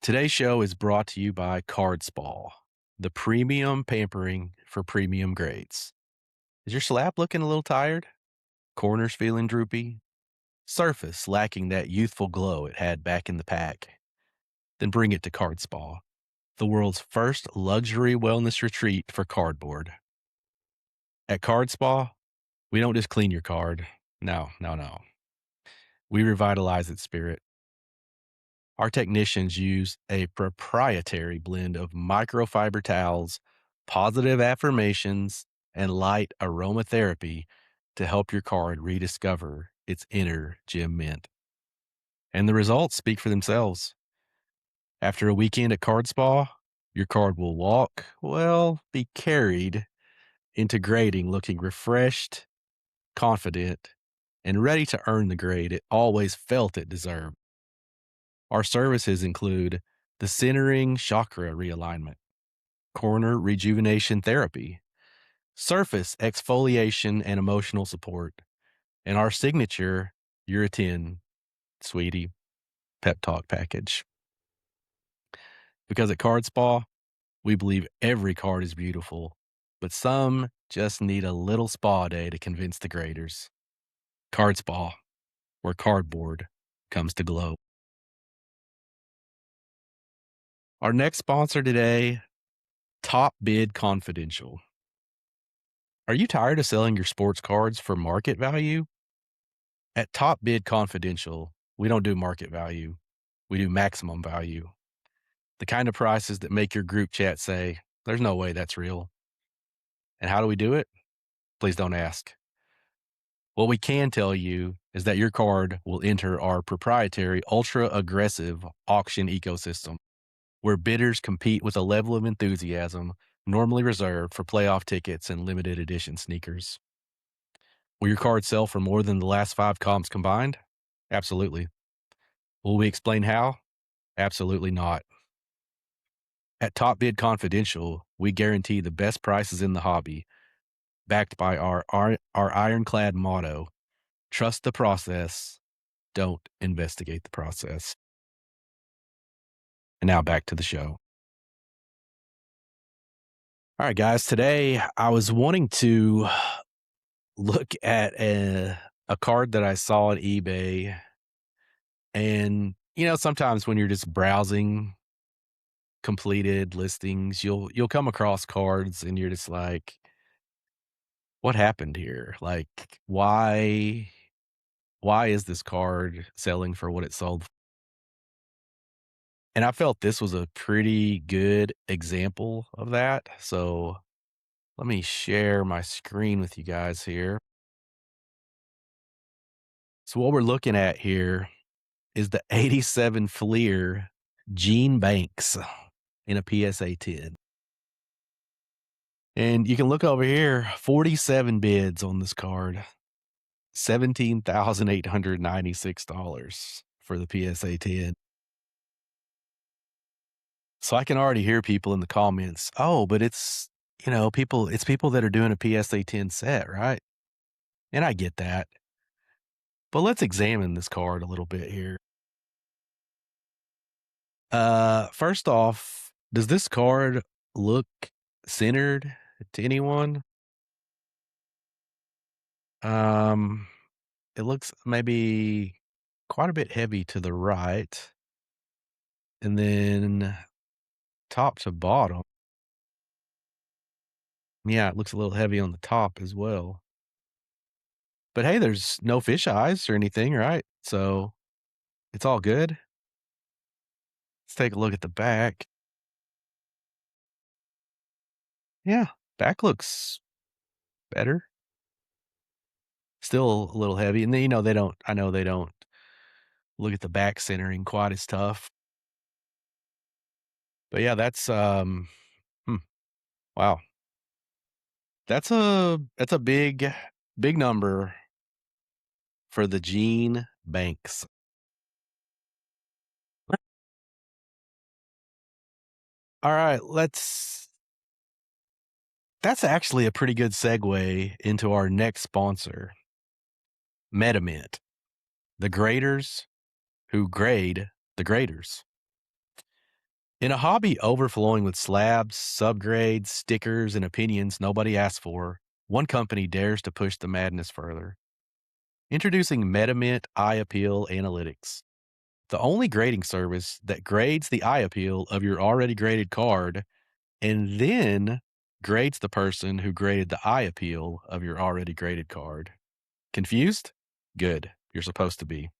Today's show is brought to you by CardSpa, the premium pampering for premium grades. Is your slab looking a little tired? Corners feeling droopy? Surface lacking that youthful glow it had back in the pack? Then bring it to CardSpa, the world's first luxury wellness retreat for cardboard. At CardSpa, we don't just clean your card. No, no, no. We revitalize its spirit. Our technicians use a proprietary blend of microfiber towels, positive affirmations, and light aromatherapy to help your card rediscover its inner gem mint. And the results speak for themselves. After a weekend at Card Spa, your card will be carried into grading looking refreshed, confident, and ready to earn the grade it always felt it deserved. Our services include the centering chakra realignment, corner rejuvenation therapy, surface exfoliation and emotional support, and our signature Uritin Sweetie Pep Talk package. Because at Card Spa, we believe every card is beautiful, but some just need a little spa day to convince the graders. Card Spa, where cardboard comes to glow. Our next sponsor today, Top Bid Confidential. Are you tired of selling your sports cards for market value? At Top Bid Confidential, we don't do market value. We do maximum value. The kind of prices that make your group chat say, there's no way that's real. And how do we do it? Please don't ask. What we can tell you is that your card will enter our proprietary ultra aggressive auction ecosystem where bidders compete with a level of enthusiasm normally reserved for playoff tickets and limited edition sneakers. Will your card sell for more than the last 5 comps combined? Absolutely. Will we explain how? Absolutely not. At Top Bid Confidential, we guarantee the best prices in the hobby, backed by our ironclad motto, trust the process, don't investigate the process. And now back to the show. All right, guys, today I was wanting to look at a card that I saw on eBay. And, sometimes when you're just browsing completed listings, you'll come across cards and you're just like, what happened here? Like, why is this card selling for what it sold? And I felt this was a pretty good example of that. So let me share my screen with you guys here. So what we're looking at here is the 87 Fleer Gene Banks in a PSA 10. And you can look over here, 47 bids on this card, $17,896 for the PSA 10. So I can already hear people in the comments, oh, but it's people that are doing a PSA 10 set, right? And I get that. But let's examine this card a little bit here. First off, does this card look centered to anyone? Um, it looks maybe quite a bit heavy to the right. And then top to bottom, yeah, it looks a little heavy on the top as well. But hey, there's no fish eyes or anything, right? So it's all good. Let's take a look at the back. Yeah, back looks better. Still a little heavy. And then, I know they don't look at the back centering quite as tough. But yeah, that's hmm, wow. That's a big number for the Gene Banks. All right, that's actually a pretty good segue into our next sponsor, MetaMint, the graders who grade the graders. In a hobby overflowing with slabs, subgrades, stickers, and opinions nobody asked for, one company dares to push the madness further. Introducing MetaMint Eye Appeal Analytics, the only grading service that grades the eye appeal of your already graded card and then grades the person who graded the eye appeal of your already graded card. Confused? Good. You're supposed to be.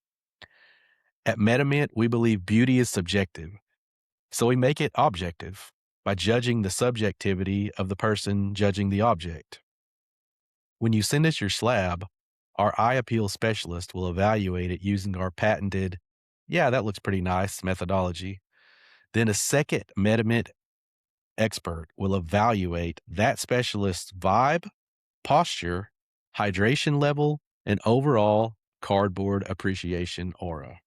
At MetaMint, we believe beauty is subjective, so we make it objective by judging the subjectivity of the person judging the object. When you send us your slab, our eye appeal specialist will evaluate it using our patented, yeah, that looks pretty nice methodology. Then a second MetaMint expert will evaluate that specialist's vibe, posture, hydration level, and overall cardboard appreciation aura.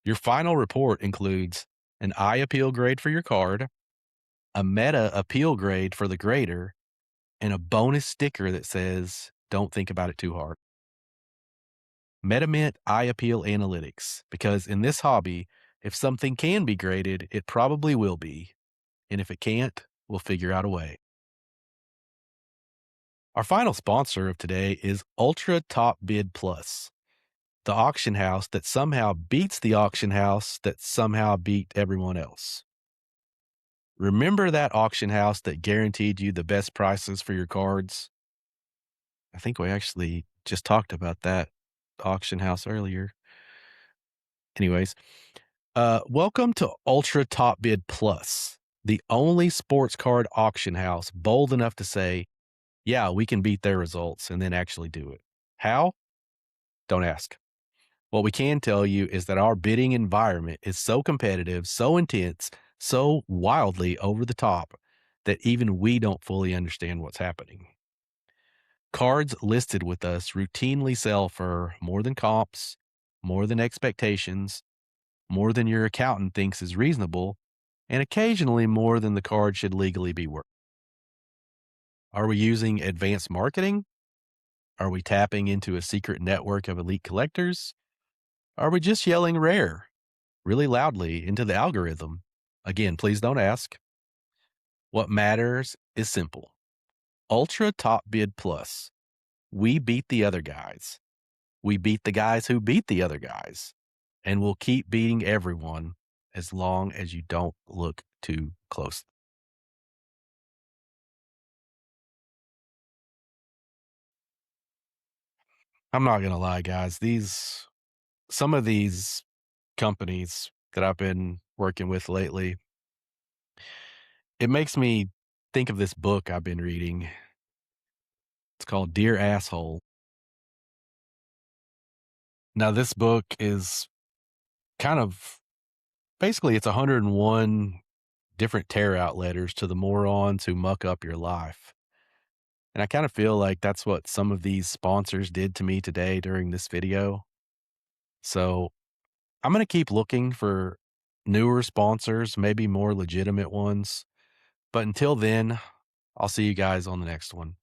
Your final report includes an eye appeal grade for your card, a meta appeal grade for the grader, and a bonus sticker that says, don't think about it too hard. MetaMint Eye Appeal Analytics, because in this hobby, if something can be graded, it probably will be. And if it can't, we'll figure out a way. Our final sponsor of today is Ultra Top Bid Plus, the auction house that somehow beats the auction house that somehow beat everyone else. Remember that auction house that guaranteed you the best prices for your cards? I think we actually just talked about that auction house earlier. Anyways, welcome to Ultra Top Bid Plus, the only sports card auction house bold enough to say, yeah, we can beat their results and then actually do it. How? Don't ask. What we can tell you is that our bidding environment is so competitive, so intense, so wildly over the top that even we don't fully understand what's happening. Cards listed with us routinely sell for more than comps, more than expectations, more than your accountant thinks is reasonable, and occasionally more than the card should legally be worth. Are we using advanced marketing? Are we tapping into a secret network of elite collectors? Are we just yelling rare really loudly into the algorithm? Again, please don't ask. What matters is simple. Ultra Top Bid Plus. We beat the other guys. We beat the guys who beat the other guys. And we'll keep beating everyone as long as you don't look too close. I'm not going to lie, guys. Some of these companies that I've been working with lately, it makes me think of this book I've been reading. It's called Dear Asshole. Now, this book is kind of basically it's 101 different tear out letters to the morons who muck up your life. And I kind of feel like that's what some of these sponsors did to me today during this video. So I'm going to keep looking for newer sponsors, maybe more legitimate ones. But until then, I'll see you guys on the next one.